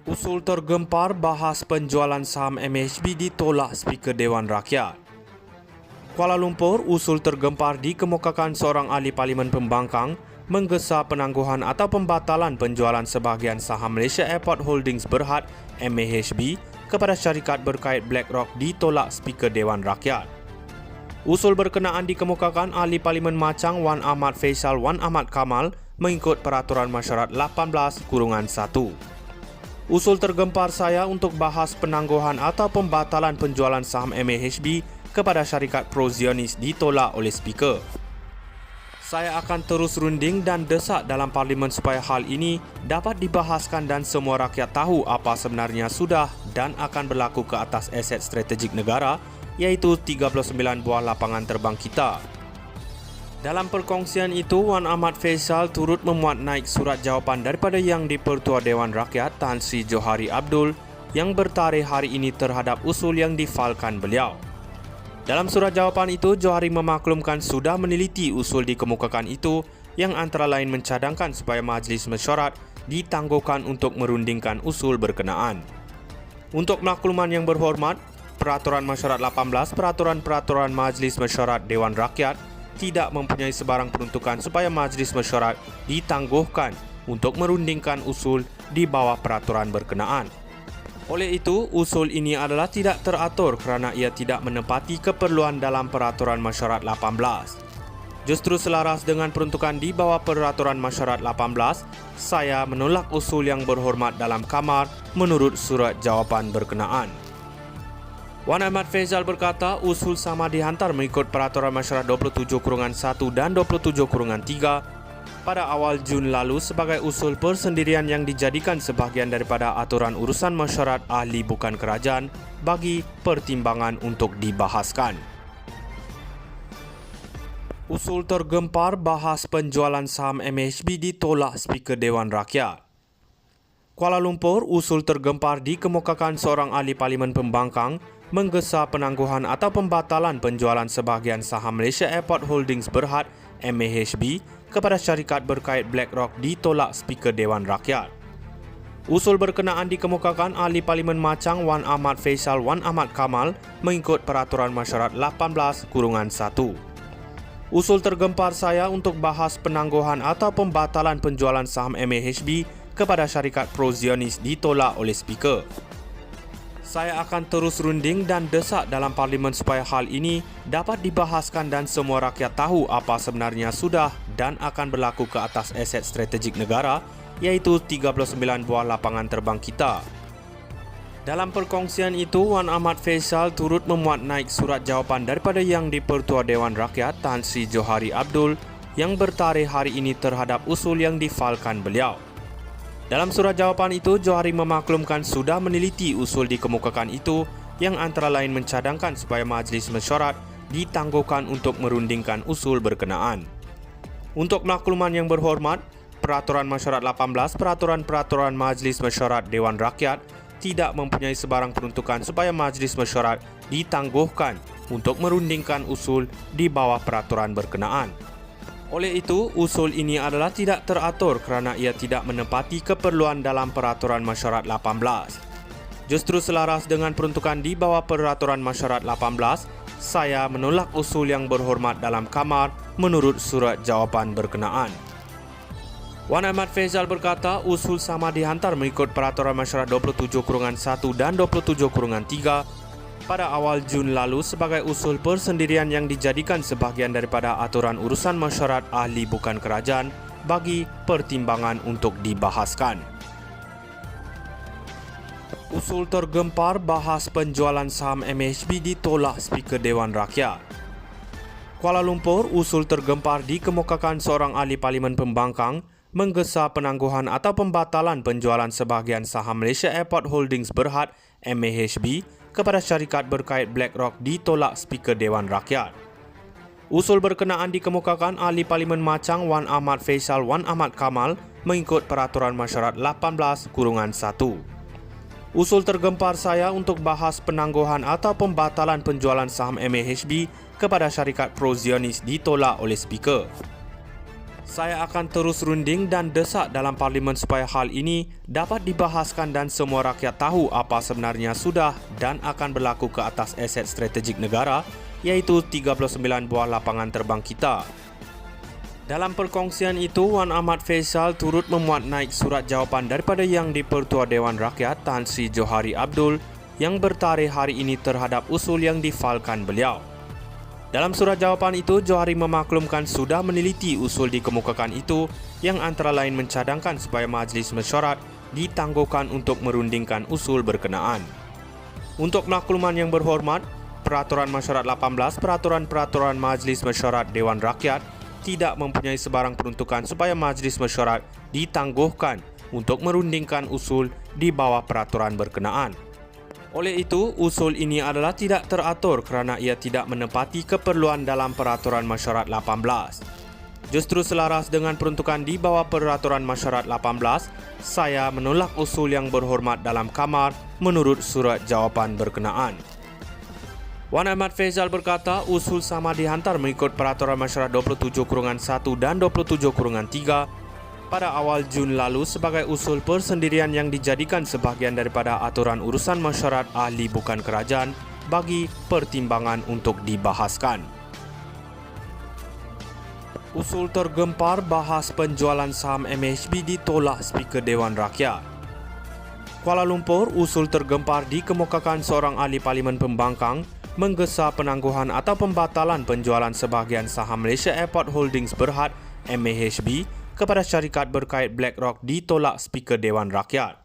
Usul tergempar bahas penjualan saham MHB ditolak Speaker Dewan Rakyat. Kuala Lumpur, usul tergempar dikemukakan seorang ahli Parlimen Pembangkang menggesa penangguhan atau pembatalan penjualan sebahagian saham Malaysia Airport Holdings Berhad MAHB kepada syarikat berkait BlackRock ditolak Speaker Dewan Rakyat. Usul berkenaan dikemukakan ahli Parlimen Machang Wan Ahmad Faisal Wan Ahmad Kamal mengikut Peraturan Mesyuarat 18-1. Usul tergempar saya untuk bahas penangguhan atau pembatalan penjualan saham MAHB kepada syarikat pro-Zionis ditolak oleh Speaker. Saya akan terus runding dan desak dalam Parlimen supaya hal ini dapat dibahaskan dan semua rakyat tahu apa sebenarnya sudah dan akan berlaku ke atas aset strategik negara, iaitu 39 buah lapangan terbang kita. Dalam perkongsian itu, Wan Ahmad Faisal turut memuat naik surat jawapan daripada Yang di-Pertua Dewan Rakyat Tan Sri Johari Abdul yang bertarikh hari ini terhadap usul yang difalkan beliau. Dalam surat jawapan itu, Johari memaklumkan sudah meneliti usul dikemukakan itu yang antara lain mencadangkan supaya Majlis Mesyuarat ditangguhkan untuk merundingkan usul berkenaan. Untuk makluman yang berhormat, Peraturan Mesyuarat 18 Peraturan-Peraturan Majlis Mesyuarat Dewan Rakyat tidak mempunyai sebarang peruntukan supaya Majlis Mesyuarat ditangguhkan untuk merundingkan usul di bawah peraturan berkenaan. Oleh itu, usul ini adalah tidak teratur kerana ia tidak menepati keperluan dalam Peraturan Mesyuarat 18. Justru selaras dengan peruntukan di bawah Peraturan Mesyuarat 18, saya menolak usul yang berhormat dalam kamar menurut surat jawapan berkenaan. Wan Ahmad Faisal berkata usul sama dihantar mengikut Peraturan Mesyuarat 27-1 dan 27-3 pada awal Jun lalu sebagai usul persendirian yang dijadikan sebahagian daripada aturan urusan mesyuarat ahli bukan kerajaan bagi pertimbangan untuk dibahaskan. Usul tergempar bahas penjualan saham MHB ditolak Speaker Dewan Rakyat. Kuala Lumpur, usul tergempar dikemukakan seorang ahli Parlimen Pembangkang menggesa penangguhan atau pembatalan penjualan sebahagian saham Malaysia Airport Holdings Berhad MAHB kepada syarikat berkait BlackRock ditolak Speaker Dewan Rakyat. Usul berkenaan dikemukakan ahli Parlimen Machang Wan Ahmad Faisal Wan Ahmad Kamal mengikut Peraturan Mesyuarat 18-1. Usul tergempar saya untuk bahas penangguhan atau pembatalan penjualan saham MAHB kepada syarikat pro-Zionis ditolak oleh Speaker. Saya akan terus runding dan desak dalam Parlimen supaya hal ini dapat dibahaskan dan semua rakyat tahu apa sebenarnya sudah dan akan berlaku ke atas aset strategik negara, iaitu 39 buah lapangan terbang kita. Dalam perkongsian itu, Wan Ahmad Faisal turut memuat naik surat jawapan daripada Yang di-Pertua Dewan Rakyat Tan Sri Johari Abdul yang bertarikh hari ini terhadap usul yang difalkan beliau. Dalam surat jawapan itu, Johari memaklumkan sudah meneliti usul dikemukakan itu yang antara lain mencadangkan supaya Majlis Mesyuarat ditangguhkan untuk merundingkan usul berkenaan. Untuk makluman yang berhormat, Peraturan Mesyuarat 18 Peraturan-Peraturan Majlis Mesyuarat Dewan Rakyat tidak mempunyai sebarang peruntukan supaya Majlis Mesyuarat ditangguhkan untuk merundingkan usul di bawah peraturan berkenaan. Oleh itu, usul ini adalah tidak teratur kerana ia tidak menepati keperluan dalam Peraturan Mesyuarat 18. Justru selaras dengan peruntukan di bawah Peraturan Mesyuarat 18, saya menolak usul yang berhormat dalam kamar menurut surat jawapan berkenaan. Wan Ahmad Faisal berkata usul sama dihantar mengikut Peraturan Mesyuarat 27-1 dan 27-3 pada awal Jun lalu sebagai usul persendirian yang dijadikan sebahagian daripada aturan urusan mesyuarat ahli bukan kerajaan bagi pertimbangan untuk dibahaskan. Usul tergempar bahas penjualan saham MHB ditolak Speaker Dewan Rakyat. Kuala Lumpur, usul tergempar dikemukakan seorang ahli Parlimen Pembangkang menggesa penangguhan atau pembatalan penjualan sebahagian saham Malaysia Airport Holdings Berhad MAHB kepada syarikat berkait BlackRock ditolak Speaker Dewan Rakyat. Usul berkenaan dikemukakan ahli Parlimen Machang Wan Ahmad Faisal Wan Ahmad Kamal mengikut Peraturan Mesyuarat 18-1. Usul tergempar saya untuk bahas penangguhan atau pembatalan penjualan saham MAHB kepada syarikat pro-Zionis ditolak oleh Speaker. Saya akan terus runding dan desak dalam parlimen supaya hal ini dapat dibahaskan dan semua rakyat tahu apa sebenarnya sudah dan akan berlaku ke atas aset strategik negara, iaitu 39 buah lapangan terbang kita. Dalam perkongsian itu, Wan Ahmad Faisal turut memuat naik surat jawapan daripada Yang di-Pertua Dewan Rakyat Tan Sri Johari Abdul yang bertarikh hari ini terhadap usul yang difalkan beliau. Dalam surat jawapan itu, Johari memaklumkan sudah meneliti usul dikemukakan itu yang antara lain mencadangkan supaya Majlis Mesyuarat ditangguhkan untuk merundingkan usul berkenaan. Untuk makluman yang berhormat, Peraturan Mesyuarat 18, Peraturan-Peraturan Majlis Mesyuarat Dewan Rakyat tidak mempunyai sebarang peruntukan supaya Majlis Mesyuarat ditangguhkan untuk merundingkan usul di bawah peraturan berkenaan. Oleh itu, usul ini adalah tidak teratur kerana ia tidak menepati keperluan dalam Peraturan Mesyuarat 18. Justru selaras dengan peruntukan di bawah Peraturan Mesyuarat 18, saya menolak usul yang berhormat dalam kamar menurut surat jawapan berkenaan. Wan Ahmad Faisal berkata, usul sama dihantar mengikut Peraturan Mesyuarat 27/1 dan 27/3 pada awal Jun lalu sebagai usul persendirian yang dijadikan sebahagian daripada aturan urusan mesyuarat ahli bukan kerajaan bagi pertimbangan untuk dibahaskan. Usul tergempar bahas penjualan saham MHB ditolak Speaker Dewan Rakyat. Kuala Lumpur, usul tergempar dikemukakan seorang ahli Parlimen Pembangkang menggesa penangguhan atau pembatalan penjualan sebahagian saham Malaysia Airport Holdings Berhad MAHB kepada syarikat berkait BlackRock ditolak Speaker Dewan Rakyat.